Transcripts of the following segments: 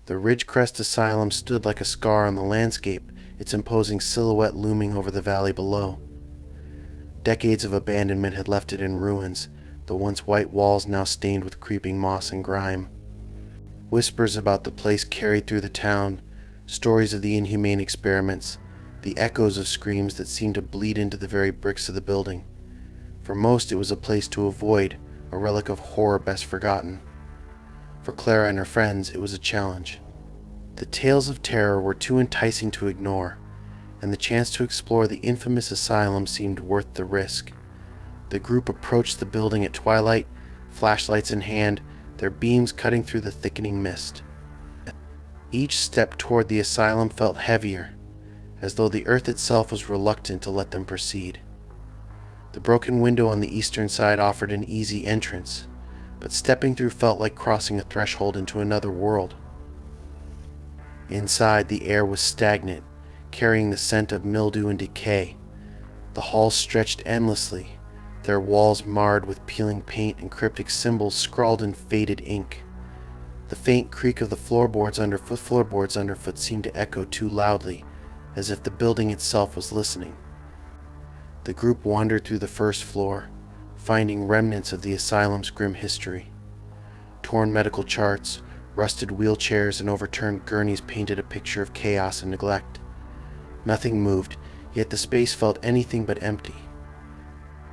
The Ridgecrest Asylum stood like a scar on the landscape, its imposing silhouette looming over the valley below. Decades of abandonment had left it in ruins, the once white walls now stained with creeping moss and grime. Whispers about the place carried through the town, stories of the inhumane experiments, the echoes of screams that seemed to bleed into the very bricks of the building. For most, it was a place to avoid, a relic of horror best forgotten. For Clara and her friends, it was a challenge. The tales of terror were too enticing to ignore, and the chance to explore the infamous asylum seemed worth the risk. The group approached the building at twilight, flashlights in hand, their beams cutting through the thickening mist. Each step toward the asylum felt heavier, as though the earth itself was reluctant to let them proceed. The broken window on the eastern side offered an easy entrance, but stepping through felt like crossing a threshold into another world. Inside, the air was stagnant, carrying the scent of mildew and decay. The halls stretched endlessly, their walls marred with peeling paint and cryptic symbols scrawled in faded ink. The faint creak of the floorboards underfoot seemed to echo too loudly, as if the building itself was listening. The group wandered through the first floor, finding remnants of the asylum's grim history. Torn medical charts, rusted wheelchairs, and overturned gurneys painted a picture of chaos and neglect. Nothing moved, yet the space felt anything but empty.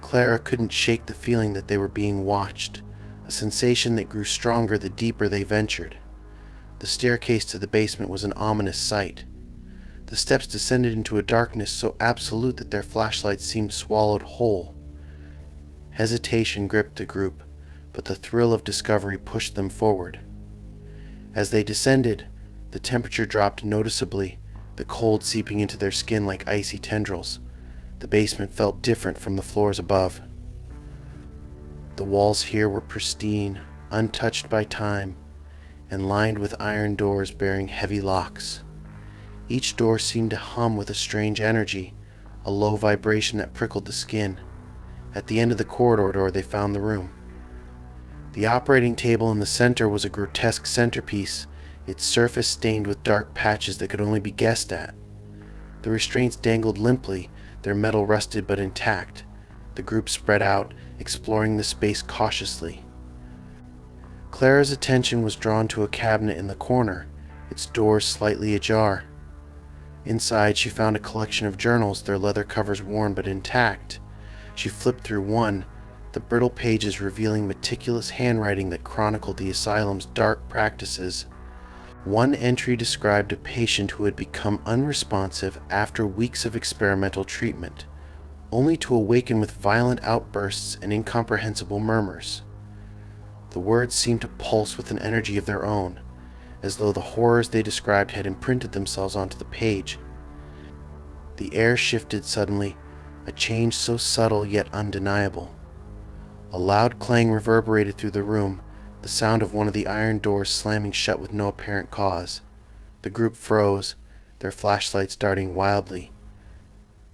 Clara couldn't shake the feeling that they were being watched, a sensation that grew stronger the deeper they ventured. The staircase to the basement was an ominous sight. The steps descended into a darkness so absolute that their flashlights seemed swallowed whole. Hesitation gripped the group, but the thrill of discovery pushed them forward. As they descended, the temperature dropped noticeably, the cold seeping into their skin like icy tendrils. The basement felt different from the floors above. The walls here were pristine, untouched by time, and lined with iron doors bearing heavy locks. Each door seemed to hum with a strange energy, a low vibration that prickled the skin. At the end of the corridor door, they found the room. The operating table in the center was a grotesque centerpiece, its surface stained with dark patches that could only be guessed at. The restraints dangled limply, their metal rusted but intact. The group spread out, exploring the space cautiously. Clara's attention was drawn to a cabinet in the corner, its doors slightly ajar. Inside, she found a collection of journals, their leather covers worn but intact. She flipped through one, the brittle pages revealing meticulous handwriting that chronicled the asylum's dark practices. One entry described a patient who had become unresponsive after weeks of experimental treatment, only to awaken with violent outbursts and incomprehensible murmurs. The words seemed to pulse with an energy of their own, as though the horrors they described had imprinted themselves onto the page. The air shifted suddenly, a change so subtle yet undeniable. A loud clang reverberated through the room, the sound of one of the iron doors slamming shut with no apparent cause. The group froze, their flashlights darting wildly.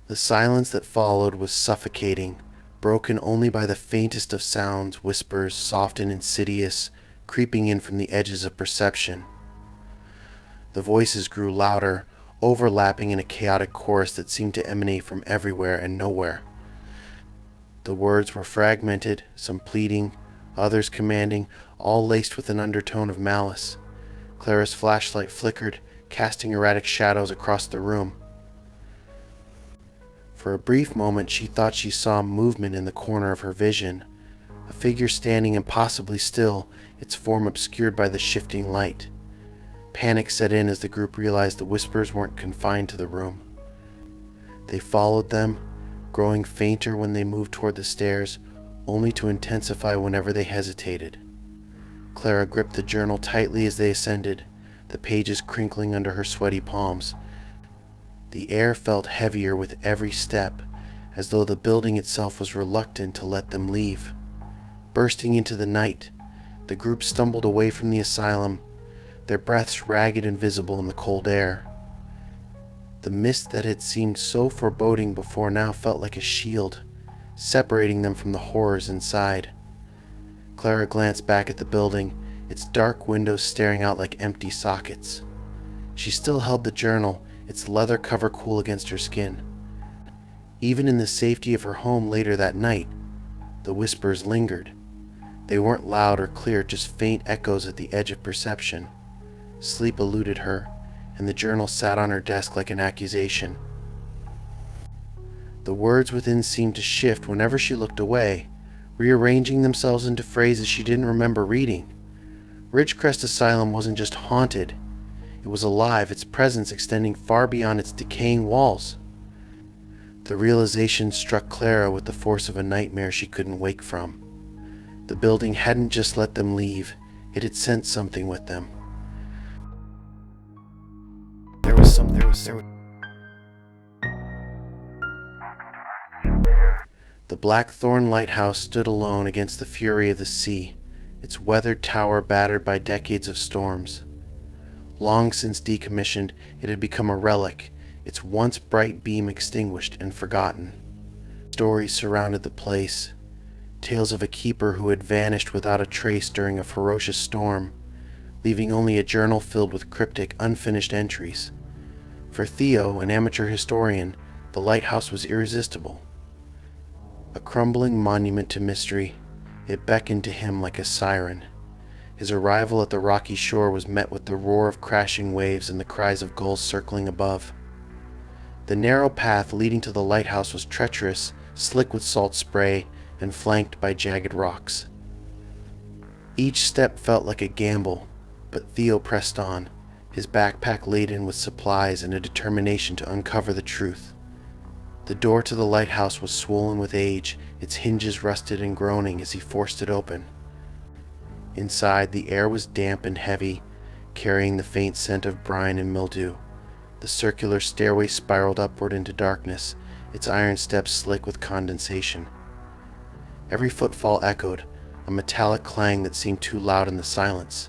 The silence that followed was suffocating, broken only by the faintest of sounds, whispers, soft and insidious, creeping in from the edges of perception. The voices grew louder, overlapping in a chaotic chorus that seemed to emanate from everywhere and nowhere. The words were fragmented, some pleading, others commanding, all laced with an undertone of malice. Clara's flashlight flickered, casting erratic shadows across the room. For a brief moment, she thought she saw movement in the corner of her vision, a figure standing impossibly still, its form obscured by the shifting light. Panic set in as the group realized the whispers weren't confined to the room. They followed them, growing fainter when they moved toward the stairs, only to intensify whenever they hesitated. Clara gripped the journal tightly as they ascended, the pages crinkling under her sweaty palms. The air felt heavier with every step, as though the building itself was reluctant to let them leave. Bursting into the night, the group stumbled away from the asylum, their breaths ragged and visible in the cold air. The mist that had seemed so foreboding before now felt like a shield, separating them from the horrors inside. Clara glanced back at the building, its dark windows staring out like empty sockets. She still held the journal, its leather cover cool against her skin. Even in the safety of her home later that night, the whispers lingered. They weren't loud or clear, just faint echoes at the edge of perception. Sleep eluded her, and the journal sat on her desk like an accusation. The words within seemed to shift whenever she looked away, rearranging themselves into phrases she didn't remember reading. Ridgecrest Asylum wasn't just haunted. It was alive, its presence extending far beyond its decaying walls. The realization struck Clara with the force of a nightmare she couldn't wake from. The building hadn't just let them leave, it had sent something with them. The Blackthorn Lighthouse stood alone against the fury of the sea, its weathered tower battered by decades of storms. Long since decommissioned, it had become a relic, its once bright beam extinguished and forgotten. Stories surrounded the place, tales of a keeper who had vanished without a trace during a ferocious storm, leaving only a journal filled with cryptic, unfinished entries. For Theo, an amateur historian, the lighthouse was irresistible. A crumbling monument to mystery, it beckoned to him like a siren. His arrival at the rocky shore was met with the roar of crashing waves and the cries of gulls circling above. The narrow path leading to the lighthouse was treacherous, slick with salt spray, and flanked by jagged rocks. Each step felt like a gamble, but Theo pressed on, his backpack laden with supplies and a determination to uncover the truth. The door to the lighthouse was swollen with age, its hinges rusted and groaning as he forced it open. Inside, the air was damp and heavy, carrying the faint scent of brine and mildew. The circular stairway spiraled upward into darkness, its iron steps slick with condensation. Every footfall echoed, a metallic clang that seemed too loud in the silence.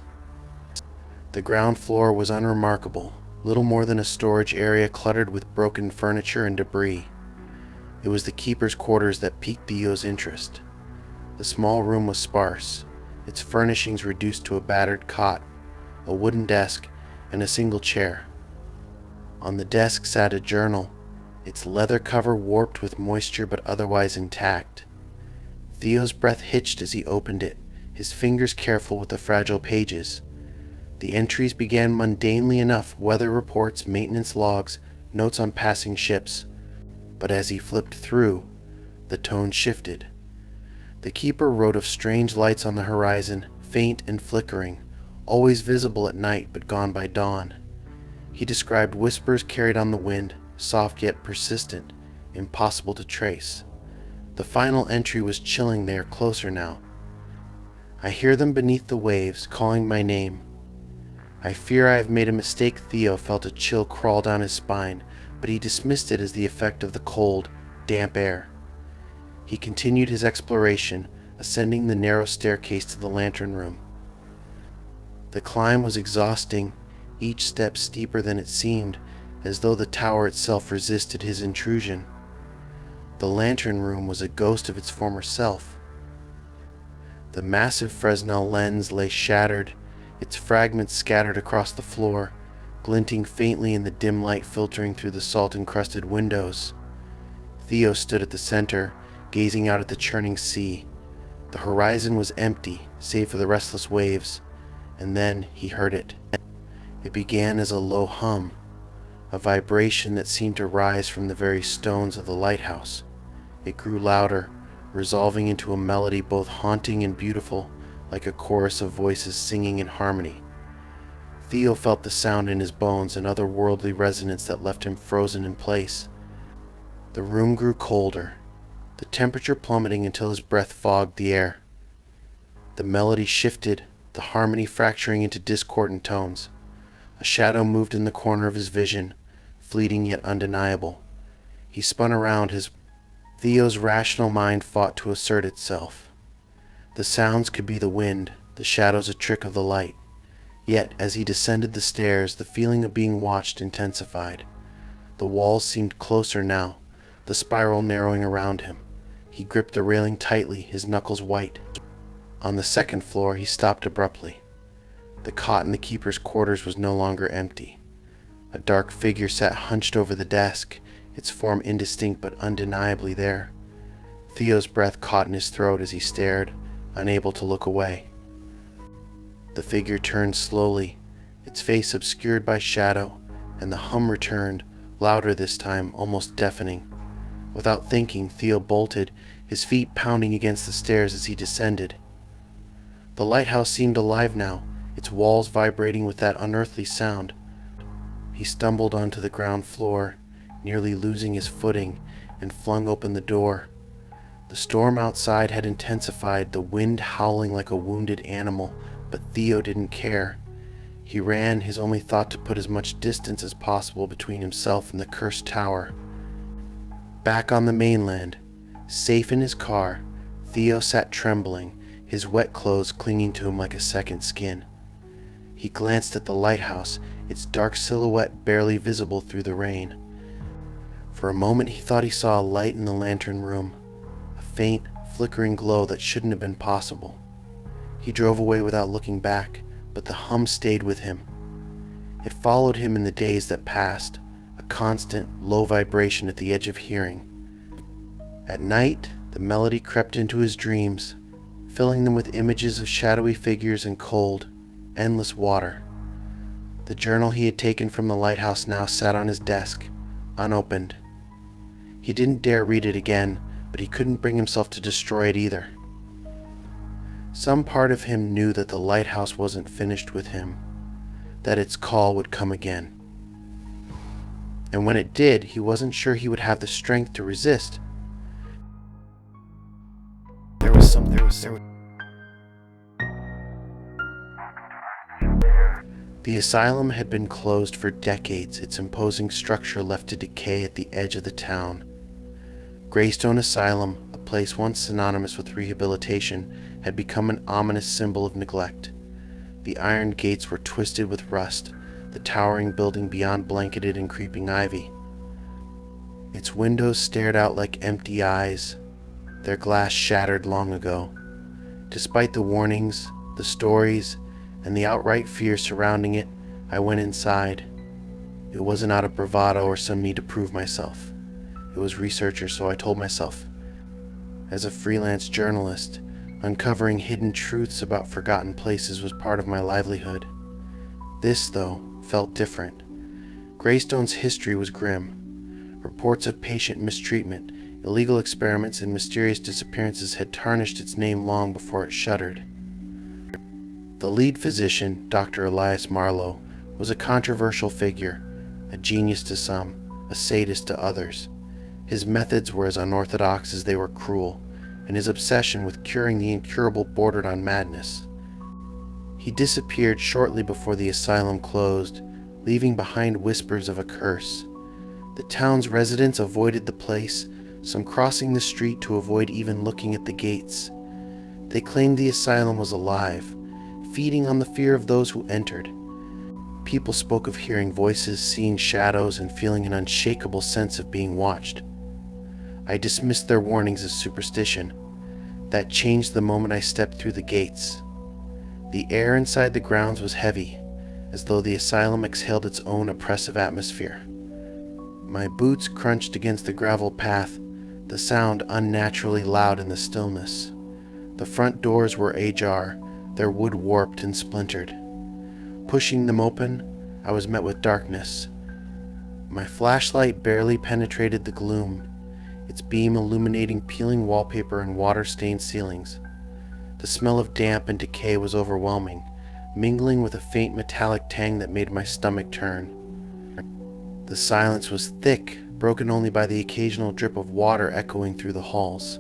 The ground floor was unremarkable, little more than a storage area cluttered with broken furniture and debris. It was the keeper's quarters that piqued Theo's interest. The small room was sparse, its furnishings reduced to a battered cot, a wooden desk, and a single chair. On the desk sat a journal, its leather cover warped with moisture but otherwise intact. Theo's breath hitched as he opened it, his fingers careful with the fragile pages. The entries began mundanely enough, weather reports, maintenance logs, notes on passing ships. But as he flipped through, the tone shifted. The keeper wrote of strange lights on the horizon, faint and flickering, always visible at night but gone by dawn. He described whispers carried on the wind, soft yet persistent, impossible to trace. The final entry was chilling. They are closer now. I hear them beneath the waves, calling my name. I fear I have made a mistake. Theo felt a chill crawl down his spine, but he dismissed it as the effect of the cold, damp air. He continued his exploration, ascending the narrow staircase to the lantern room. The climb was exhausting, each step steeper than it seemed, as though the tower itself resisted his intrusion. The lantern room was a ghost of its former self. The massive Fresnel lens lay shattered, its fragments scattered across the floor, glinting faintly in the dim light filtering through the salt-encrusted windows. Theo stood at the center, gazing out at the churning sea. The horizon was empty, save for the restless waves, and then he heard it. It began as a low hum, a vibration that seemed to rise from the very stones of the lighthouse. It grew louder, resolving into a melody both haunting and beautiful, like a chorus of voices singing in harmony. Theo felt the sound in his bones, an otherworldly resonance that left him frozen in place. The room grew colder, the temperature plummeting until his breath fogged the air. The melody shifted, the harmony fracturing into discordant tones. A shadow moved in the corner of his vision, fleeting yet undeniable. He spun around. Theo's rational mind fought to assert itself. The sounds could be the wind, the shadows a trick of the light. Yet, as he descended the stairs, the feeling of being watched intensified. The walls seemed closer now, the spiral narrowing around him. He gripped the railing tightly, his knuckles white. On the second floor, he stopped abruptly. The cot in the keeper's quarters was no longer empty. A dark figure sat hunched over the desk, its form indistinct but undeniably there. Theo's breath caught in his throat as he stared, unable to look away. The figure turned slowly, its face obscured by shadow, and the hum returned, louder this time, almost deafening. Without thinking, Theo bolted, his feet pounding against the stairs as he descended. The lighthouse seemed alive now, its walls vibrating with that unearthly sound. He stumbled onto the ground floor, nearly losing his footing, and flung open the door. The storm outside had intensified, the wind howling like a wounded animal, but Theo didn't care. He ran, his only thought to put as much distance as possible between himself and the cursed tower. Back on the mainland, safe in his car, Theo sat trembling, his wet clothes clinging to him like a second skin. He glanced at the lighthouse, its dark silhouette barely visible through the rain. For a moment he thought he saw a light in the lantern room, a faint, flickering glow that shouldn't have been possible. He drove away without looking back, but the hum stayed with him. It followed him in the days that passed, a constant, low vibration at the edge of hearing. At night, the melody crept into his dreams, filling them with images of shadowy figures and cold, endless water. The journal he had taken from the lighthouse now sat on his desk, unopened. He didn't dare read it again, but he couldn't bring himself to destroy it either. Some part of him knew that the lighthouse wasn't finished with him, that its call would come again. And when it did, he wasn't sure he would have the strength to resist. The asylum had been closed for decades, its imposing structure left to decay at the edge of the town. Greystone Asylum, a place once synonymous with rehabilitation, had become an ominous symbol of neglect. The iron gates were twisted with rust, the towering building beyond blanketed in creeping ivy. Its windows stared out like empty eyes, their glass shattered long ago. Despite the warnings, the stories, and the outright fear surrounding it, I went inside. It wasn't out of bravado or some need to prove myself. It was researcher, so I told myself. As a freelance journalist, uncovering hidden truths about forgotten places was part of my livelihood. This, though, felt different. Greystone's history was grim. Reports of patient mistreatment, illegal experiments, and mysterious disappearances had tarnished its name long before it shuttered. The lead physician, Dr. Elias Marlowe, was a controversial figure, a genius to some, a sadist to others. His methods were as unorthodox as they were cruel, and his obsession with curing the incurable bordered on madness. He disappeared shortly before the asylum closed, leaving behind whispers of a curse. The town's residents avoided the place, some crossing the street to avoid even looking at the gates. They claimed the asylum was alive, feeding on the fear of those who entered. People spoke of hearing voices, seeing shadows, and feeling an unshakable sense of being watched. I dismissed their warnings as superstition. That changed the moment I stepped through the gates. The air inside the grounds was heavy, as though the asylum exhaled its own oppressive atmosphere. My boots crunched against the gravel path, the sound unnaturally loud in the stillness. The front doors were ajar, their wood warped and splintered. Pushing them open, I was met with darkness. My flashlight barely penetrated the gloom, its beam illuminating peeling wallpaper and water-stained ceilings. The smell of damp and decay was overwhelming, mingling with a faint metallic tang that made my stomach turn. The silence was thick, broken only by the occasional drip of water echoing through the halls.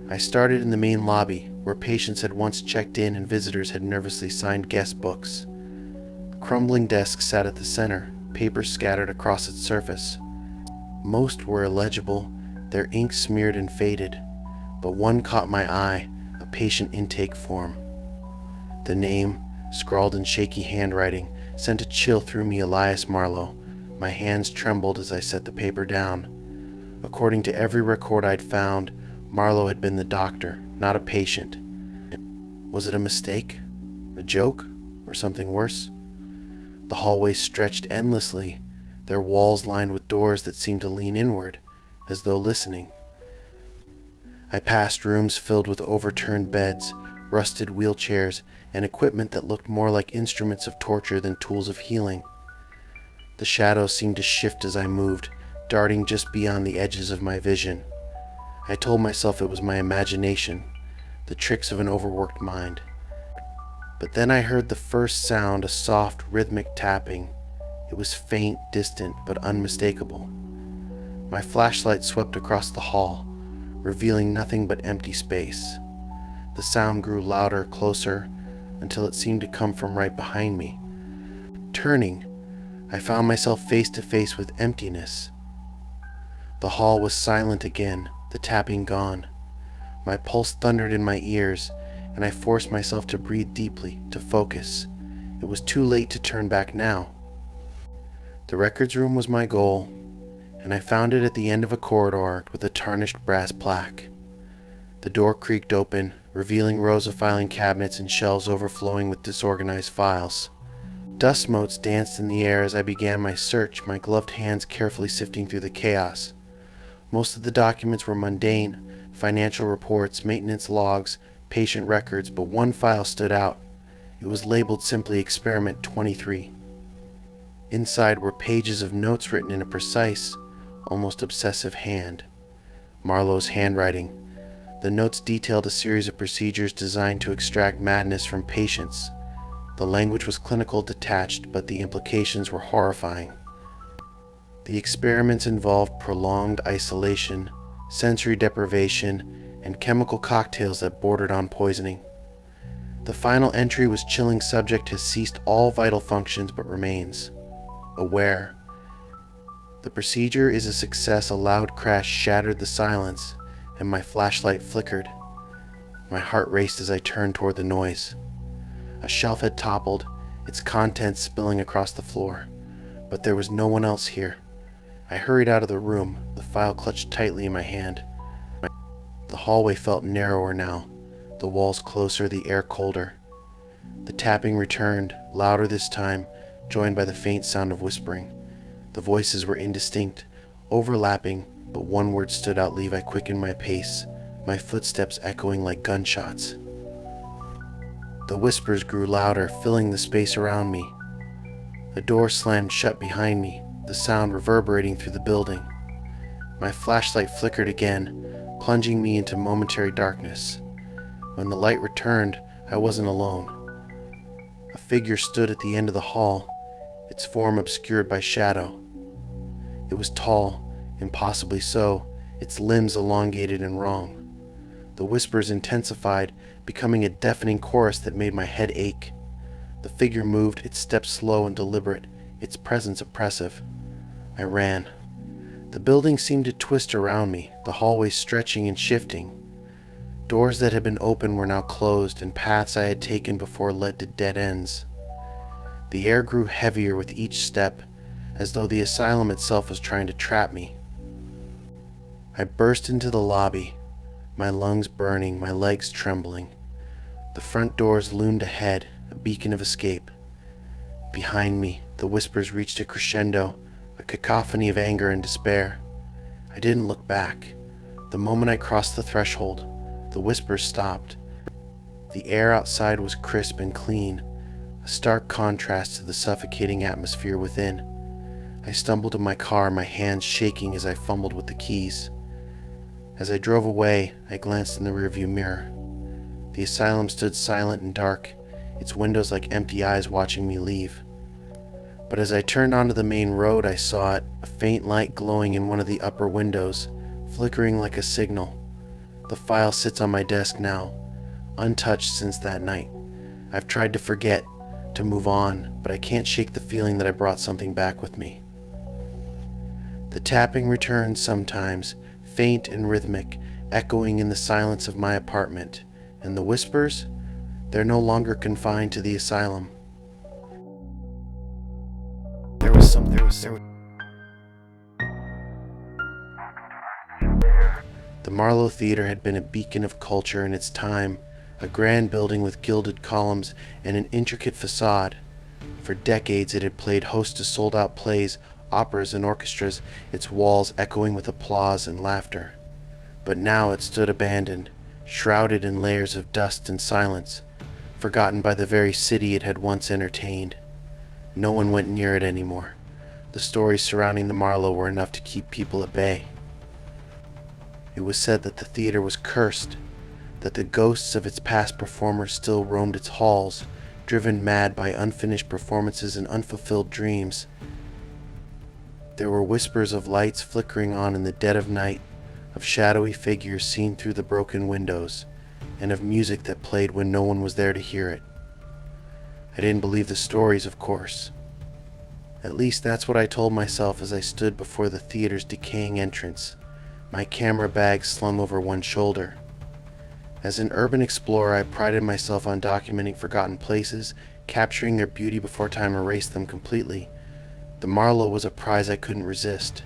I started in the main lobby, where patients had once checked in and visitors had nervously signed guest books. A crumbling desk sat at the center, papers scattered across its surface. Most were illegible, their ink smeared and faded, but one caught my eye, a patient intake form. The name, scrawled in shaky handwriting, sent a chill through me. Elias Marlowe. My hands trembled as I set the paper down. According to every record I'd found, Marlowe had been the doctor, not a patient. Was it a mistake? A joke? Or something worse? The hallways stretched endlessly, their walls lined with doors that seemed to lean inward, as though listening. I passed rooms filled with overturned beds, rusted wheelchairs, and equipment that looked more like instruments of torture than tools of healing. The shadows seemed to shift as I moved, darting just beyond the edges of my vision. I told myself it was my imagination, the tricks of an overworked mind. But then I heard the first sound, a soft, rhythmic tapping. It was faint, distant, but unmistakable. My flashlight swept across the hall, revealing nothing but empty space. The sound grew louder, closer, until it seemed to come from right behind me. Turning, I found myself face to face with emptiness. The hall was silent again, the tapping gone. My pulse thundered in my ears, and I forced myself to breathe deeply, to focus. It was too late to turn back now. The records room was my goal, and I found it at the end of a corridor with a tarnished brass plaque. The door creaked open, revealing rows of filing cabinets and shelves overflowing with disorganized files. Dust motes danced in the air as I began my search, my gloved hands carefully sifting through the chaos. Most of the documents were mundane, financial reports, maintenance logs, patient records, but one file stood out. It was labeled simply Experiment 23. Inside were pages of notes written in a precise, almost obsessive hand. Marlowe's handwriting. The notes detailed a series of procedures designed to extract madness from patients. The language was clinical, detached, but the implications were horrifying. The experiments involved prolonged isolation, sensory deprivation, and chemical cocktails that bordered on poisoning. The final entry was chilling: subject has ceased all vital functions but remains aware. The procedure is a success. A loud crash shattered the silence, and my flashlight flickered. My heart raced as I turned toward the noise. A shelf had toppled, its contents spilling across the floor, but there was no one else here. I hurried out of the room, the file clutched tightly in my hand. The hallway felt narrower now, the walls closer, the air colder. The tapping returned, louder this time, joined by the faint sound of whispering. The voices were indistinct, overlapping, but one word stood out. Leave. I quickened my pace, my footsteps echoing like gunshots. The whispers grew louder, filling the space around me. The door slammed shut behind me, the sound reverberating through the building. My flashlight flickered again, plunging me into momentary darkness. When the light returned, I wasn't alone. A figure stood at the end of the hall, its form obscured by shadow. It was tall, impossibly so, its limbs elongated and wrong. The whispers intensified, becoming a deafening chorus that made my head ache. The figure moved, its steps slow and deliberate, its presence oppressive. I ran. The building seemed to twist around me, the hallways stretching and shifting. Doors that had been open were now closed, and paths I had taken before led to dead ends. The air grew heavier with each step, as though the asylum itself was trying to trap me. I burst into the lobby, my lungs burning, my legs trembling. The front doors loomed ahead, a beacon of escape. Behind me, the whispers reached a crescendo, a cacophony of anger and despair. I didn't look back. The moment I crossed the threshold, the whispers stopped. The air outside was crisp and clean, a stark contrast to the suffocating atmosphere within. I stumbled to my car, my hands shaking as I fumbled with the keys. As I drove away, I glanced in the rearview mirror. The asylum stood silent and dark, its windows like empty eyes watching me leave. But as I turned onto the main road, I saw it, a faint light glowing in one of the upper windows, flickering like a signal. The file sits on my desk now, untouched since that night. I've tried to forget, to move on, but I can't shake the feeling that I brought something back with me. The tapping returns sometimes, faint and rhythmic, echoing in the silence of my apartment, and the whispers, they're no longer confined to the asylum. The The Marlowe Theater had been a beacon of culture in its time, a grand building with gilded columns and an intricate facade. For decades it had played host to sold-out plays, operas, and orchestras, its walls echoing with applause and laughter. But now it stood abandoned, shrouded in layers of dust and silence, forgotten by the very city it had once entertained. No one went near it anymore. The stories surrounding the Marlowe were enough to keep people at bay. It was said that the theater was cursed, that the ghosts of its past performers still roamed its halls, driven mad by unfinished performances and unfulfilled dreams. There were whispers of lights flickering on in the dead of night, of shadowy figures seen through the broken windows, and of music that played when no one was there to hear it. I didn't believe the stories, of course. At least that's what I told myself as I stood before the theater's decaying entrance, my camera bag slung over one shoulder. As an urban explorer, I prided myself on documenting forgotten places, capturing their beauty before time erased them completely. The Marlowe was a prize I couldn't resist.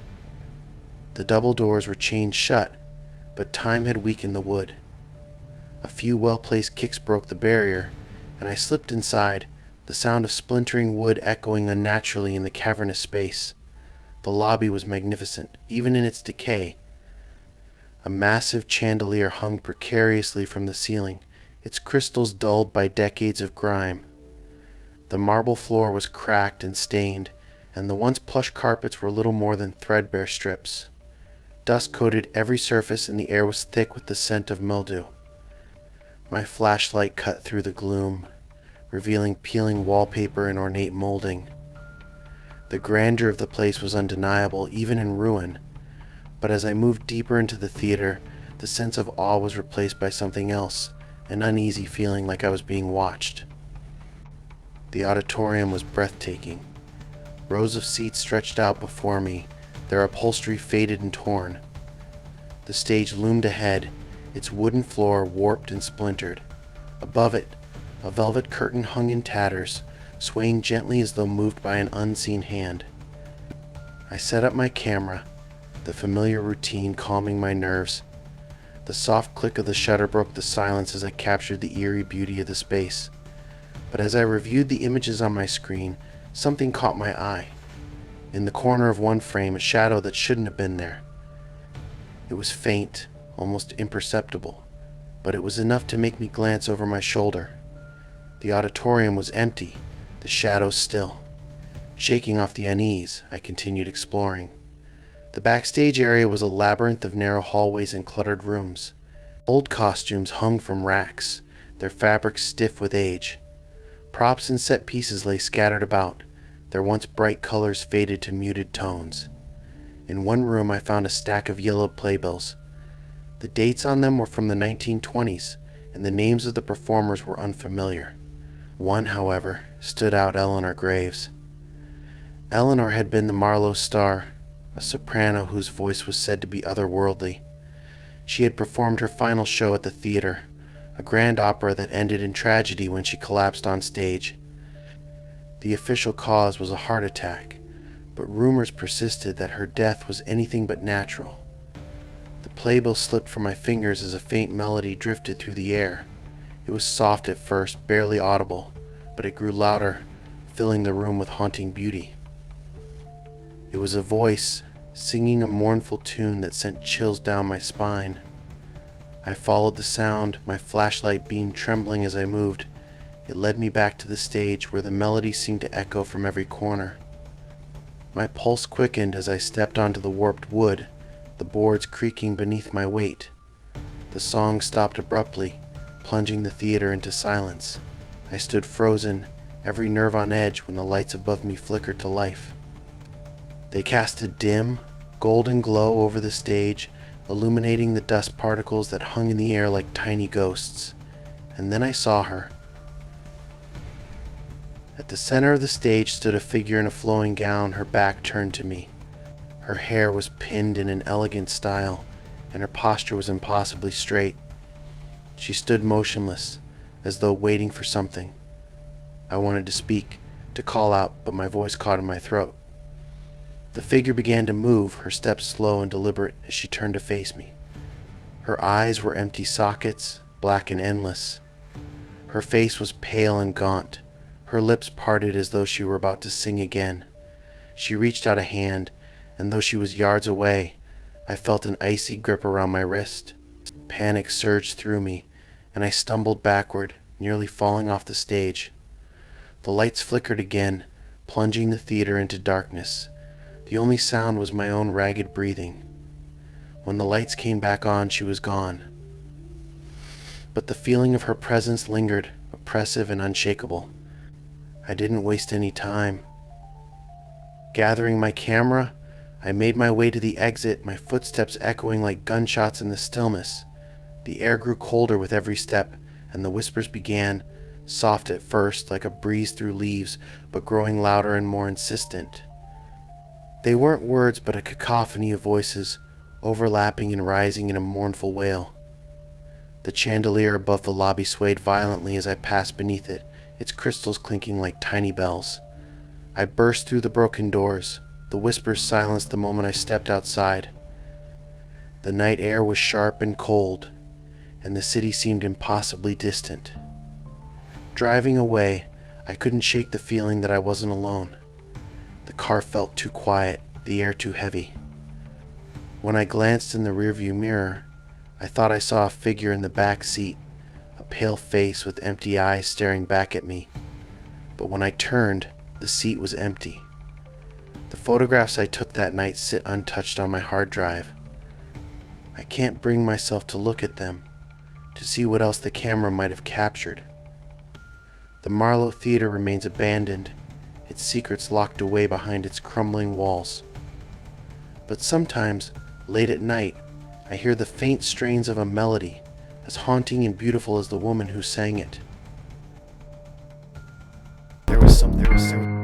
The double doors were chained shut, but time had weakened the wood. A few well-placed kicks broke the barrier, and I slipped inside, the sound of splintering wood echoing unnaturally in the cavernous space. The lobby was magnificent, even in its decay. A massive chandelier hung precariously from the ceiling, its crystals dulled by decades of grime. The marble floor was cracked and stained, and the once plush carpets were little more than threadbare strips. Dust coated every surface, and the air was thick with the scent of mildew. My flashlight cut through the gloom, revealing peeling wallpaper and ornate molding. The grandeur of the place was undeniable, even in ruin. But as I moved deeper into the theater, the sense of awe was replaced by something else, an uneasy feeling like I was being watched. The auditorium was breathtaking. Rows of seats stretched out before me, their upholstery faded and torn. The stage loomed ahead, its wooden floor warped and splintered. Above it, a velvet curtain hung in tatters, swaying gently as though moved by an unseen hand. I set up my camera, the familiar routine calming my nerves. The soft click of the shutter broke the silence as I captured the eerie beauty of the space. But as I reviewed the images on my screen, something caught my eye. In the corner of one frame, a shadow that shouldn't have been there. It was faint, almost imperceptible, but it was enough to make me glance over my shoulder. The auditorium was empty, the shadows still. Shaking off the unease, I continued exploring. The backstage area was a labyrinth of narrow hallways and cluttered rooms. Old costumes hung from racks, their fabrics stiff with age. Props and set pieces lay scattered about, their once bright colors faded to muted tones. In one room I found a stack of yellow playbills. The dates on them were from the 1920s, and the names of the performers were unfamiliar. One, however, stood out: Eleanor Graves. Eleanor had been the Marlowe star, a soprano whose voice was said to be otherworldly. She had performed her final show at the theater, a grand opera that ended in tragedy when she collapsed on stage. The official cause was a heart attack, but rumors persisted that her death was anything but natural. The playbill slipped from my fingers as a faint melody drifted through the air. It was soft at first, barely audible, but it grew louder, filling the room with haunting beauty. It was a voice, singing a mournful tune that sent chills down my spine. I followed the sound, my flashlight beam trembling as I moved. It led me back to the stage, where the melody seemed to echo from every corner. My pulse quickened as I stepped onto the warped wood, the boards creaking beneath my weight. The song stopped abruptly, plunging the theater into silence. I stood frozen, every nerve on edge, when the lights above me flickered to life. They cast a dim, golden glow over the stage, illuminating the dust particles that hung in the air like tiny ghosts. And then I saw her. At the center of the stage stood a figure in a flowing gown, her back turned to me. Her hair was pinned in an elegant style, and her posture was impossibly straight. She stood motionless, as though waiting for something. I wanted to speak, to call out, but my voice caught in my throat. The figure began to move, her steps slow and deliberate as she turned to face me. Her eyes were empty sockets, black and endless. Her face was pale and gaunt, her lips parted as though she were about to sing again. She reached out a hand, and though she was yards away, I felt an icy grip around my wrist. Panic surged through me, and I stumbled backward, nearly falling off the stage. The lights flickered again, plunging the theater into darkness. The only sound was my own ragged breathing. When the lights came back on, she was gone. But the feeling of her presence lingered, oppressive and unshakable. I didn't waste any time. Gathering my camera, I made my way to the exit, my footsteps echoing like gunshots in the stillness. The air grew colder with every step, and the whispers began, soft at first, like a breeze through leaves, but growing louder and more insistent. They weren't words, but a cacophony of voices, overlapping and rising in a mournful wail. The chandelier above the lobby swayed violently as I passed beneath it, its crystals clinking like tiny bells. I burst through the broken doors. The whispers silenced the moment I stepped outside. The night air was sharp and cold, and the city seemed impossibly distant. Driving away, I couldn't shake the feeling that I wasn't alone. The car felt too quiet, the air too heavy. When I glanced in the rearview mirror, I thought I saw a figure in the back seat, a pale face with empty eyes staring back at me. But when I turned, the seat was empty. The photographs I took that night sit untouched on my hard drive. I can't bring myself to look at them, to see what else the camera might have captured. The Marlowe Theater remains abandoned, its secrets locked away behind its crumbling walls. But sometimes, late at night, I hear the faint strains of a melody, as haunting and beautiful as the woman who sang it. There was something.